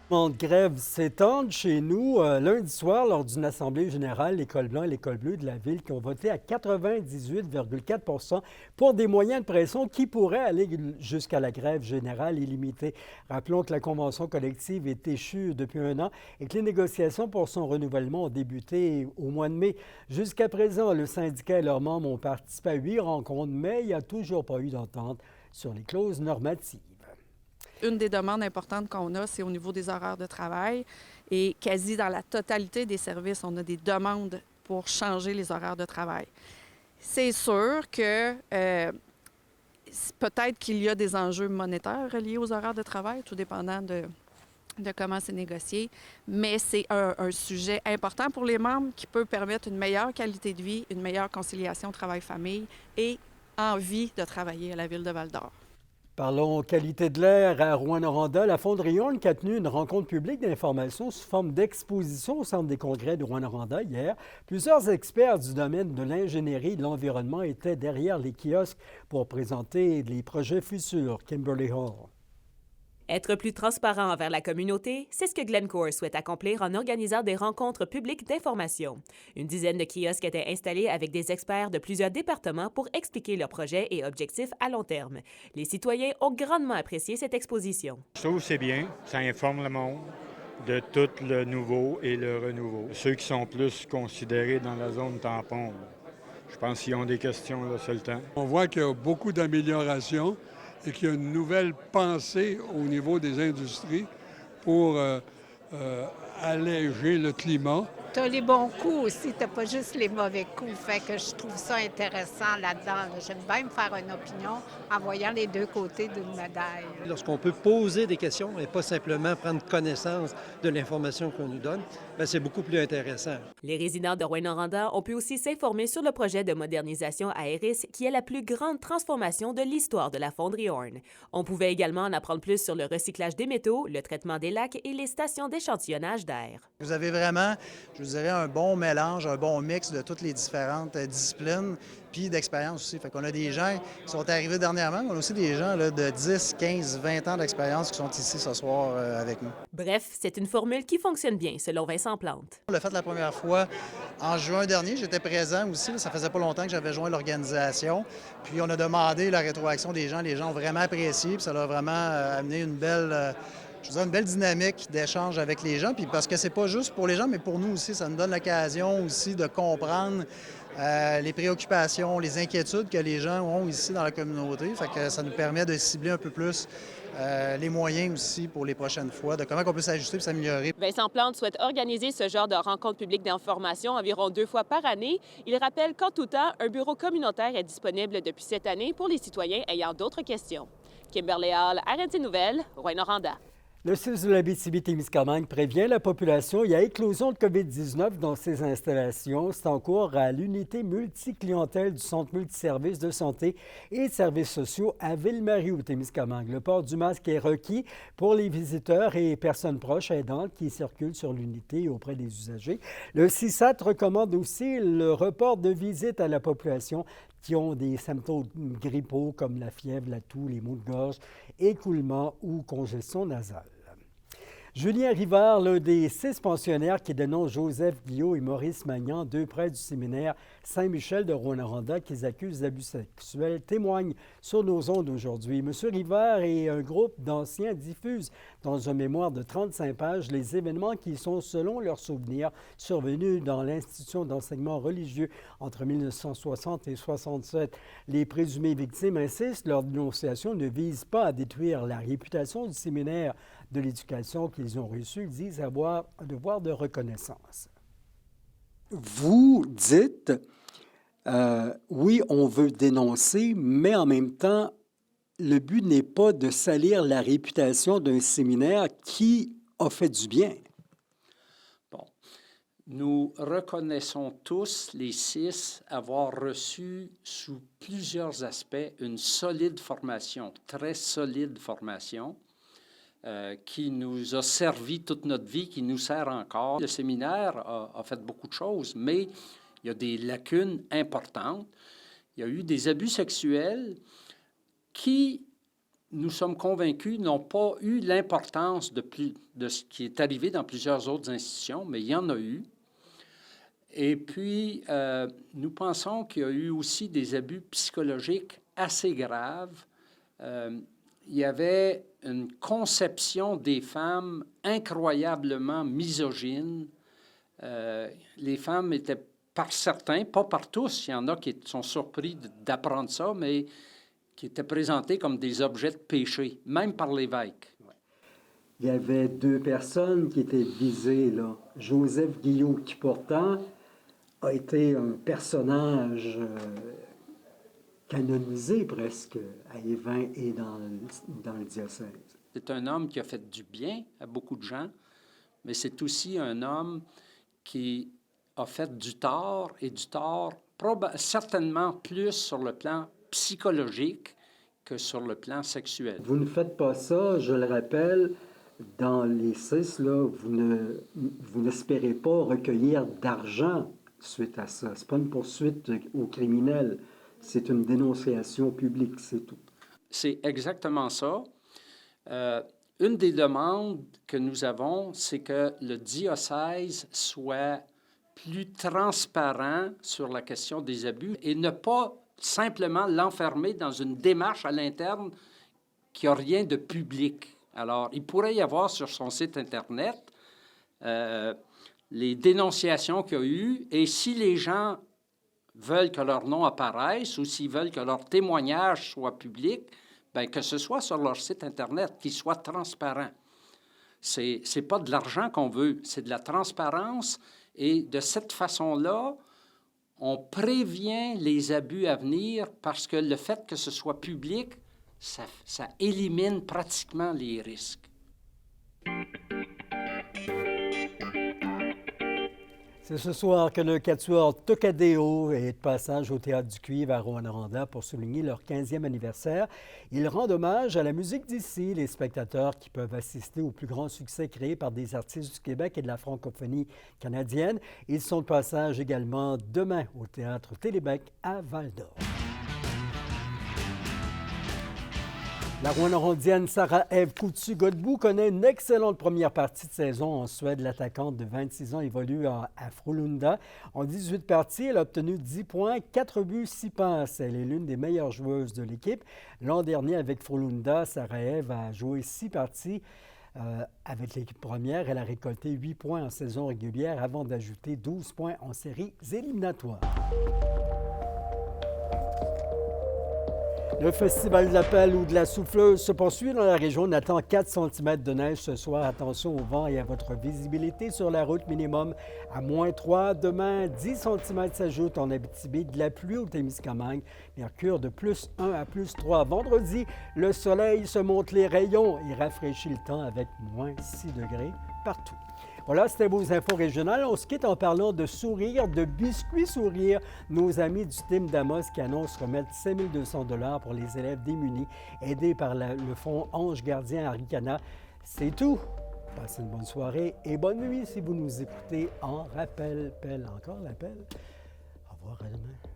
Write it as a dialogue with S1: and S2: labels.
S1: En grève s'étendent chez nous lundi soir lors d'une assemblée générale, l'École blanc et l'École bleue de la ville qui ont voté à 98,4 pour des moyens de pression qui pourraient aller jusqu'à la grève générale illimitée. Rappelons que la convention collective est échue depuis un an et que les négociations pour son renouvellement ont débuté au mois de mai. Jusqu'à présent, le syndicat et leurs membres ont participé à 8 rencontres, mais il n'y a toujours pas eu d'entente sur les clauses normatives.
S2: Une des demandes importantes qu'on a, c'est au niveau des horaires de travail. Et quasi dans la totalité des services, on a des demandes pour changer les horaires de travail. C'est sûr que peut-être qu'il y a des enjeux monétaires reliés aux horaires de travail, tout dépendant de comment c'est négocié, mais c'est un sujet important pour les membres qui peut permettre une meilleure qualité de vie, une meilleure conciliation travail-famille et envie de travailler à la ville de Val-d'Or.
S1: Parlons qualité de l'air à Rouyn-Noranda. La Fonderie Horn qui a tenu une rencontre publique d'information sous forme d'exposition au Centre des congrès de Rouyn-Noranda hier. Plusieurs experts du domaine de l'ingénierie et de l'environnement étaient derrière les kiosques pour présenter les projets futurs. Kimberly Hall.
S3: Être plus transparent envers la communauté, c'est ce que Glencore souhaite accomplir en organisant des rencontres publiques d'information. Une dizaine de kiosques étaient installés avec des experts de plusieurs départements pour expliquer leurs projets et objectifs à long terme. Les citoyens ont grandement apprécié cette exposition.
S4: Je trouve que c'est bien, ça informe le monde de tout le nouveau et le renouveau. Ceux qui sont plus considérés dans la zone tampon, je pense qu'ils ont des questions, là, c'est le temps.
S5: On voit qu'il y a beaucoup d'améliorations et qu'il y a une nouvelle pensée au niveau des industries pour alléger le climat.
S6: Tu as les bons coups aussi, tu n'as pas juste les mauvais coups. Fait que je trouve ça intéressant là-dedans. J'aime bien me faire une opinion en voyant les deux côtés d'une médaille.
S7: Lorsqu'on peut poser des questions et pas simplement prendre connaissance de l'information qu'on nous donne, bien, c'est beaucoup plus intéressant.
S3: Les résidents de Rouyn-Noranda ont pu aussi s'informer sur le projet de modernisation à Eris, qui est la plus grande transformation de l'histoire de la Fonderie Horn. On pouvait également en apprendre plus sur le recyclage des métaux, le traitement des lacs et les stations d'échantillonnage d'air.
S8: Vous avez vraiment, je vous dirais, un bon mélange, un bon mix de toutes les différentes disciplines, puis d'expérience aussi. Fait qu'on a des gens qui sont arrivés dernièrement, mais on a aussi des gens là, de 10, 15, 20 ans d'expérience qui sont ici ce soir avec nous.
S3: Bref, c'est une formule qui fonctionne bien, selon Vincent Plante.
S8: On l'a fait la première fois en juin dernier. J'étais présent aussi. Là, ça faisait pas longtemps que j'avais joint l'organisation. Puis on a demandé la rétroaction des gens. Les gens ont vraiment apprécié. Puis ça leur a vraiment amené une belle... je veux dire, une belle dynamique d'échange avec les gens, puis parce que c'est pas juste pour les gens, mais pour nous aussi, ça nous donne l'occasion aussi de comprendre les préoccupations, les inquiétudes que les gens ont ici dans la communauté. Fait que ça nous permet de cibler un peu plus les moyens aussi pour les prochaines fois, de comment on peut s'ajuster et s'améliorer.
S3: Vincent Plante souhaite organiser ce genre de rencontre publique d'information environ 2 fois par année. Il rappelle qu'en tout temps, un bureau communautaire est disponible depuis cette année pour les citoyens ayant d'autres questions. Kimberly Hall, RNC Nouvelles, Rouyn-Noranda.
S1: Le CIUS de l'Abitibi-Témiscamingue prévient la population. Il y a éclosion de COVID-19 dans ces installations. C'est en cours à l'unité multiclientèle du Centre multiservices de santé et de services sociaux à Ville-Marie au Témiscamingue. Le port du masque est requis pour les visiteurs et personnes proches aidantes qui circulent sur l'unité auprès des usagers. Le CISAT recommande aussi le report de visite à la population qui ont des symptômes grippaux comme la fièvre, la toux, les maux de gorge, écoulement ou congestion nasale. Julien Rivard, l'un des 6 pensionnaires qui dénoncent Joseph Guillot et Maurice Magnan, 2 prêtres du séminaire Saint-Michel de Rouyn-Noranda qu'ils accusent d'abus sexuels, témoigne sur nos ondes aujourd'hui. M. Rivard et un groupe d'anciens diffusent dans un mémoire de 35 pages les événements qui sont, selon leurs souvenirs, survenus dans l'institution d'enseignement religieux entre 1960 et 1967. Les présumées victimes insistent, leur dénonciation ne vise pas à détruire la réputation du séminaire de l'éducation qu'ils ont reçu. Ils disent avoir un devoir de reconnaissance. Vous dites, oui, on veut dénoncer, mais en même temps, le but n'est pas de salir la réputation d'un séminaire qui a fait du bien.
S9: Bon. Nous reconnaissons tous, les 6, avoir reçu sous plusieurs aspects une solide formation, très solide formation, qui nous a servi toute notre vie, qui nous sert encore. Le séminaire a fait beaucoup de choses, mais il y a des lacunes importantes. Il y a eu des abus sexuels qui nous sommes convaincus, n'ont pas eu l'importance de ce qui est arrivé dans plusieurs autres institutions, mais il y en a eu. Et puis, nous pensons qu'il y a eu aussi des abus psychologiques assez graves. Il y avait une conception des femmes incroyablement misogyne. Les femmes étaient, par certains, pas par tous, il y en a qui sont surpris d'apprendre ça, mais qui étaient présentées comme des objets de péché, même par l'évêque.
S1: Il y avait 2 personnes qui étaient visées, là. Joseph Guillaume, qui pourtant a été un personnage canonisé presque à Évin et dans le diocèse.
S9: C'est un homme qui a fait du bien à beaucoup de gens, mais c'est aussi un homme qui a fait du tort, et du tort certainement plus sur le plan psychologique que sur le plan sexuel.
S1: Vous ne faites pas ça, je le rappelle, dans les 6, là, vous n'espérez pas recueillir d'argent suite à ça. Ce n'est pas une poursuite aux criminels, c'est une dénonciation publique, c'est tout.
S9: C'est exactement ça. Une des demandes que nous avons, c'est que le diocèse soit plus transparent sur la question des abus et ne pas simplement l'enfermer dans une démarche à l'interne qui n'a rien de public. Alors, il pourrait y avoir sur son site Internet les dénonciations qu'il y a eu, et si les gens veulent que leur nom apparaisse ou s'ils veulent que leur témoignage soit public, bien, que ce soit sur leur site Internet, qu'il soit transparent. C'est pas de l'argent qu'on veut, c'est de la transparence, et de cette façon-là, on prévient les abus à venir parce que le fait que ce soit public, ça élimine pratiquement les risques.
S1: C'est ce soir que le quatuor Tocadéo est de passage au Théâtre du Cuivre à Rouyn-Noranda pour souligner leur 15e anniversaire. Ils rendent hommage à la musique d'ici, les spectateurs qui peuvent assister au plus grand succès créé par des artistes du Québec et de la francophonie canadienne. Ils sont de passage également demain au Théâtre Télébec à Val-d'Or. La Rouyn-Norondienne Sarah-Ève Coutu-Godbout connaît une excellente première partie de saison en Suède. L'attaquante de 26 ans évolue à Frölunda. En 18 parties, elle a obtenu 10 points, 4 buts, 6 passes. Elle est l'une des meilleures joueuses de l'équipe. L'an dernier, avec Frölunda, Sarah-Ève a joué 6 parties. Avec l'équipe première, elle a récolté 8 points en saison régulière avant d'ajouter 12 points en séries éliminatoires. Le Festival de la pelle ou de la souffleuse se poursuit dans la région. On attend 4 cm de neige ce soir. Attention au vent et à votre visibilité sur la route, minimum à -3. Demain, 10 cm s'ajoutent en Abitibi, de la pluie au Témiscamingue. Mercure de +1 à +3. Vendredi, le soleil se monte les rayons et rafraîchit le temps avec -6 degrés partout. Voilà, c'était vos infos régionales. On se quitte en parlant de sourire, de biscuits sourire. Nos amis du Team d'Amos qui annoncent remettre 5 200 $ pour les élèves démunis, aidés par le fonds Ange Gardien Aricana. C'est tout. Passez une bonne soirée et bonne nuit si vous nous écoutez en rappel. Encore l'appel. Au revoir à demain.